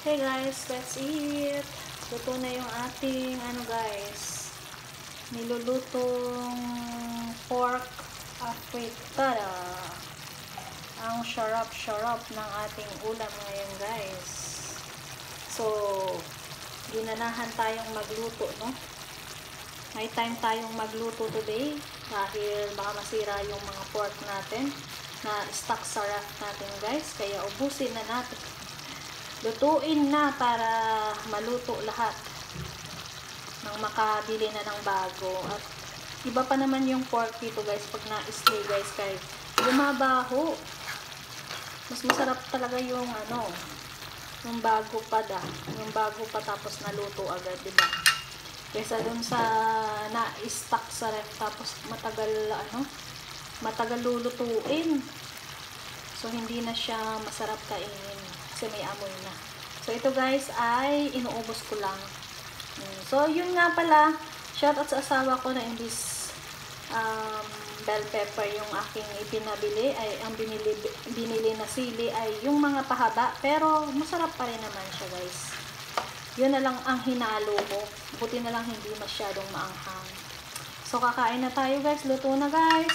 Hey guys, let's eat. Luto na yung ating guys, nilulutong pork afritada. Ang sarap-sarap ng ating ulam ngayon guys. So, ginanahan tayong magluto, no? May time tayong magluto today dahil baka masira yung mga pork natin na stock sa ref natin guys. Kaya ubusin na natin. Lutuin na para maluto lahat nang makabili na ng bago. At iba pa naman yung pork dito guys pag na-slay guys, kaya bumabaho. Mas masarap talaga yung yung bago pa tapos naluto agad, diba? Kaysa dun sa na-stock sa ref tapos matagal lulutuin. So hindi na siya masarap kainin kasi may amoy na. So ito guys ay inuubos ko lang. So yun nga pala, shoutout sa asawa ko na imbis bell pepper yung aking ipinabili, ay ang binili na sili ay yung mga pahaba, pero masarap pa rin naman siya guys. Yun na lang ang hinalo ko, buti na lang hindi masyadong maanghang. So kakain na tayo guys, luto na guys,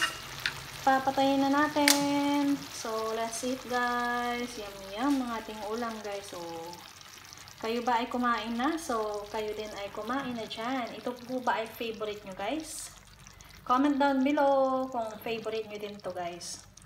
papatayin na natin. So let's eat guys. Yum yum ng ating ulam guys. So kayo ba ay kumain na? So kayo din ay kumain na dyan. Ito po ba ay favorite nyo guys? Comment down below kung favorite nyo din to guys.